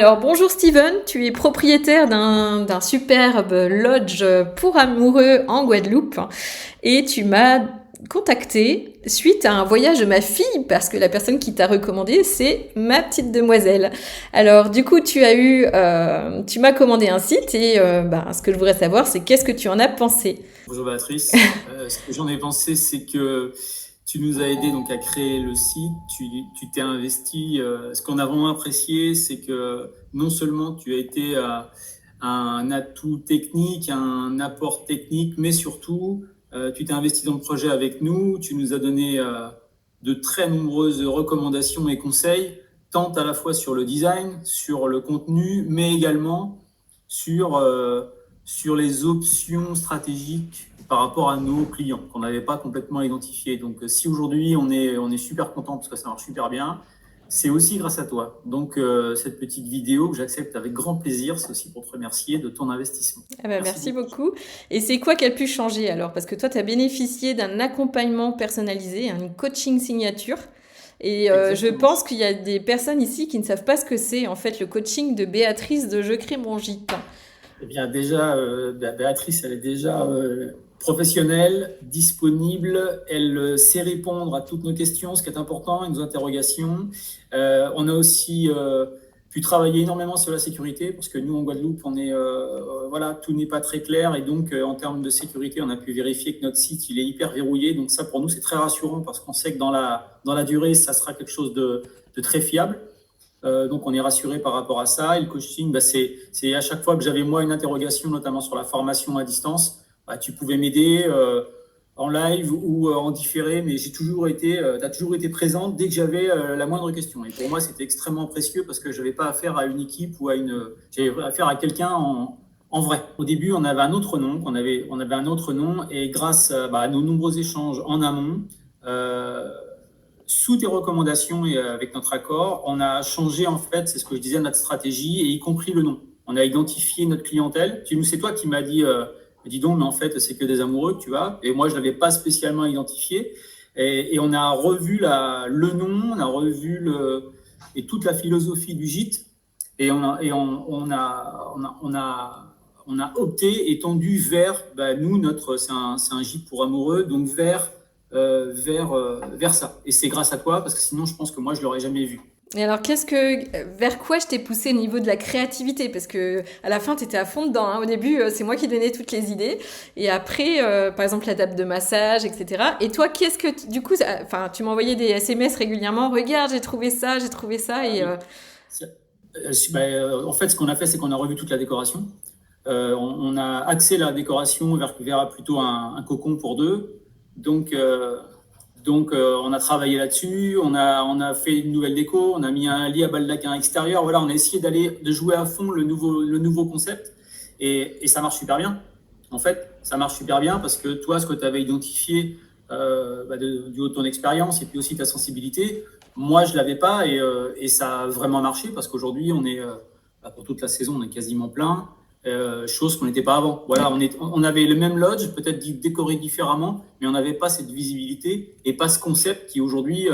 Alors bonjour Steven, tu es propriétaire d'un superbe lodge pour amoureux en Guadeloupe et tu m'as contacté suite à un voyage de ma fille parce que la personne qui t'a recommandé c'est ma petite demoiselle. Alors du coup tu m'as commandé un site et ce que je voudrais savoir c'est qu'est-ce que tu en as pensé. Bonjour Béatrice. Ce que j'en ai pensé, c'est que tu nous as aidé donc à créer le site, tu t'es investi. Ce qu'on a vraiment apprécié, c'est que non seulement tu as été un atout technique, un apport technique, mais surtout tu t'es investi dans le projet avec nous. Tu nous as donné de très nombreuses recommandations et conseils, tant à la fois sur le design, sur le contenu, mais également sur sur les options stratégiques par rapport à nos clients qu'on n'avait pas complètement identifiés. Donc, si aujourd'hui on est super content parce que ça marche super bien, c'est aussi grâce à toi. Donc, cette petite vidéo que j'accepte avec grand plaisir, c'est aussi pour te remercier de ton investissement. Ah bah, Merci merci beaucoup. beaucoup. Et c'est quoi qui a pu changer alors? Parce que toi, tu as bénéficié d'un accompagnement personnalisé, un coaching signature. Et je Exactement. pense qu'il y a des personnes ici qui ne savent pas ce que c'est, en fait, le coaching de Béatrice de Je crée mon gîte. Eh bien, déjà, Béatrice, elle est déjà professionnelle, disponible. Elle sait répondre à toutes nos questions, ce qui est important, et nos interrogations. On a aussi pu travailler énormément sur la sécurité, parce que nous, en Guadeloupe, voilà, tout n'est pas très clair. Et donc, en termes de sécurité, on a pu vérifier que notre site, il est hyper verrouillé. Donc, ça, pour nous, c'est très rassurant, parce qu'on sait que dans la durée, ça sera quelque chose de très fiable. Donc on est rassuré par rapport à ça. Et le coaching, c'est à chaque fois que j'avais moi une interrogation, notamment sur la formation à distance, tu pouvais m'aider en live ou en différé, mais tu as toujours été présente dès que j'avais la moindre question. Et pour moi, c'était extrêmement précieux parce que je n'avais pas affaire à une équipe j'avais affaire à quelqu'un en vrai. Au début, on avait un autre nom, on avait un autre nom, et grâce à nos nombreux échanges en amont, sous tes recommandations et avec notre accord, on a changé, en fait, c'est ce que je disais, notre stratégie, et y compris le nom. On a identifié notre clientèle. C'est toi qui m'as dit, dis donc, mais en fait, c'est que des amoureux que tu as. Et moi, je ne l'avais pas spécialement identifié. Et on a revu le nom, on a revu et toute la philosophie du gîte. Et on a opté, étendu vers, nous, c'est un gîte pour amoureux, donc vers ça. Et c'est grâce à toi, parce que sinon, je pense que moi, je l'aurais jamais vu. Et alors, vers quoi je t'ai poussé au niveau de la créativité? Parce que à la fin, tu étais à fond dedans, hein. Au début, c'est moi qui donnais toutes les idées. Et après, par exemple, la table de massage, etc. Et toi, du coup, enfin, tu m'envoyais des SMS régulièrement. Regarde, j'ai trouvé ça, j'ai trouvé ça. Ah Et oui. En fait, ce qu'on a fait, c'est qu'on a revu toute la décoration. On a axé la décoration vers plutôt un cocon pour deux. Donc, on a travaillé là-dessus. On a fait une nouvelle déco. On a mis un lit à baldaquin extérieur. Voilà, on a essayé de jouer à fond le nouveau concept. Et ça marche super bien. En fait, ça marche super bien parce que toi, ce que tu avais identifié du haut de ton expérience et puis aussi ta sensibilité, moi, je ne l'avais pas et ça a vraiment marché parce qu'aujourd'hui, pour toute la saison, on est quasiment plein. Chose qu'on n'était pas avant. Voilà, on avait le même lodge, peut-être décoré différemment, mais on n'avait pas cette visibilité et pas ce concept qui aujourd'hui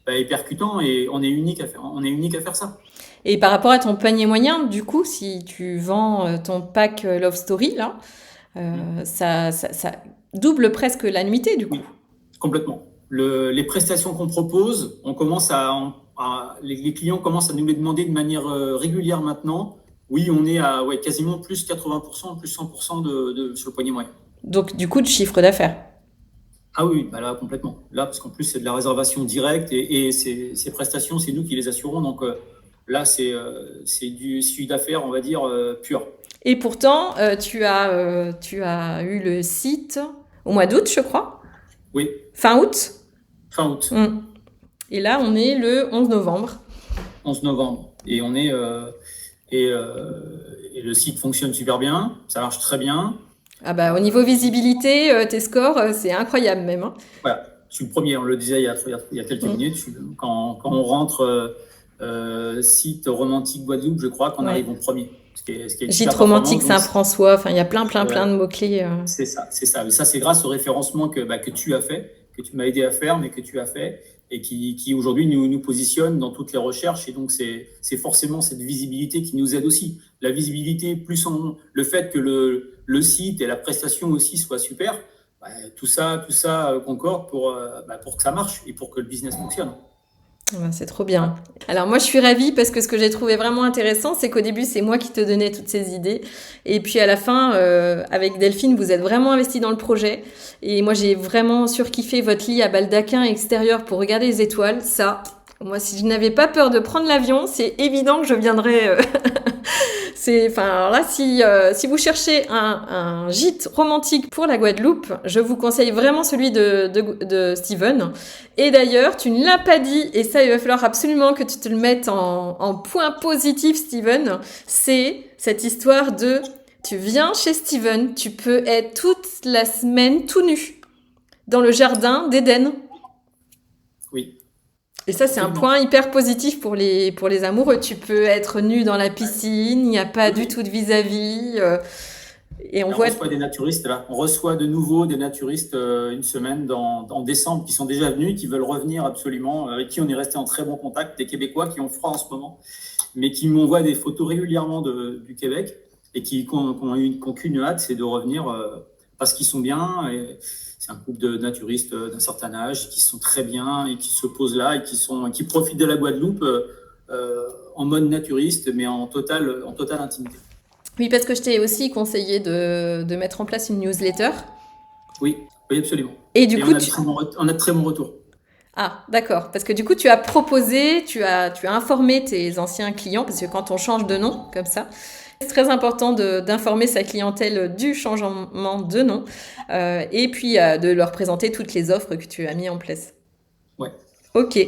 est percutant et on est unique à faire ça. Et par rapport à ton panier moyen, du coup, si tu vends ton pack Love Story, là, Mm. ça double presque l'annuité, du coup. Oui, complètement. Les prestations qu'on propose, les clients commencent à nous les demander de manière régulière maintenant. Oui, on est à quasiment plus 80%, plus 100% sur le panier moyen. Donc, du coup, de chiffre d'affaires. Ah oui, là, complètement. Là, parce qu'en plus, c'est de la réservation directe et ces prestations, c'est nous qui les assurons. Donc là, c'est du chiffre d'affaires, on va dire, pur. Et pourtant, tu as eu le site au mois d'août, je crois. Oui, Fin août. fin août, Mm. Et là, on est le 11 novembre. 11 novembre. Et le site fonctionne super bien, ça marche très bien. Ah bah, au niveau Euh, visibilité, tes scores, c'est incroyable même, hein. voilà, je suis le premier, on le disait il y a quelques Mm. minutes. Quand on rentre site romantique Guadeloupe, je crois qu'on Ouais. arrive en premier, ce qui est une Gîte super romantique performance. Donc, Saint-François. Enfin, il y a plein, plein, plein ouais, de mots-clés. c'est ça, c'est ça. Mais ça, c'est grâce au référencement que tu as fait, que tu m'as aidé à faire, mais que tu as fait. et qui aujourd'hui nous positionne dans toutes les recherches. Et donc, c'est forcément cette visibilité qui nous aide aussi. La visibilité, plus le fait que le site et la prestation aussi soient super, tout ça concorde pour que ça marche et pour que le business fonctionne. C'est trop bien. Alors moi je suis ravie parce que ce que j'ai trouvé vraiment intéressant, c'est qu'au début c'est moi qui te donnais toutes ces idées et puis à la fin avec Delphine vous êtes vraiment investi dans le projet et moi j'ai vraiment surkiffé votre lit à baldaquin extérieur pour regarder les étoiles. Ça, moi si je n'avais pas peur de prendre l'avion, c'est évident que je viendrais. Alors là, si vous cherchez un gîte romantique pour la Guadeloupe, je vous conseille vraiment celui de Steven. Et d'ailleurs, tu ne l'as pas dit, et ça, il va falloir absolument que tu te le mettes en point positif, Steven. C'est cette histoire de, tu viens chez Steven, tu peux être toute la semaine tout nu dans le jardin d'Éden. Oui. Et ça, c'est un point hyper positif pour les amoureux. Tu peux être nu dans la piscine, il n'y a pas du tout de vis-à-vis. Et on reçoit des naturistes, là. On reçoit de nouveau des naturistes une semaine en décembre qui sont déjà venus, qui veulent revenir absolument, avec qui on est resté en très bon contact, des Québécois qui ont froid en ce moment, mais qui m'envoient des photos régulièrement du Québec et qui n'ont qu'une hâte, c'est de revenir parce qu'ils sont bien. Et c'est un couple de naturistes d'un certain âge qui sont très bien et qui se posent là et qui profitent de la Guadeloupe en mode naturiste, mais en totale intimité. Oui, parce que je t'ai aussi conseillé de mettre en place une newsletter. Oui, absolument. Et du coup, on a de très bons retours. Ah, d'accord. Parce que du coup, tu as proposé, tu as informé tes anciens clients, parce que quand on change de nom, comme ça, c'est très important d'informer sa clientèle du changement de nom et puis de leur présenter toutes les offres que tu as mis en place. Ouais. Ok.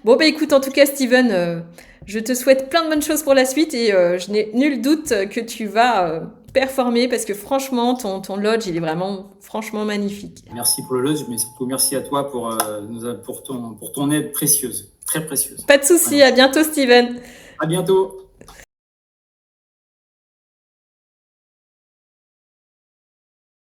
Bon, écoute, en tout cas, Steven, je te souhaite plein de bonnes choses pour la suite et je n'ai nul doute que tu vas performer parce que franchement, ton lodge, il est vraiment franchement magnifique. Merci pour le lodge, mais surtout merci à toi pour ton aide précieuse, très précieuse. Pas de souci, à bientôt, Steven. À bientôt.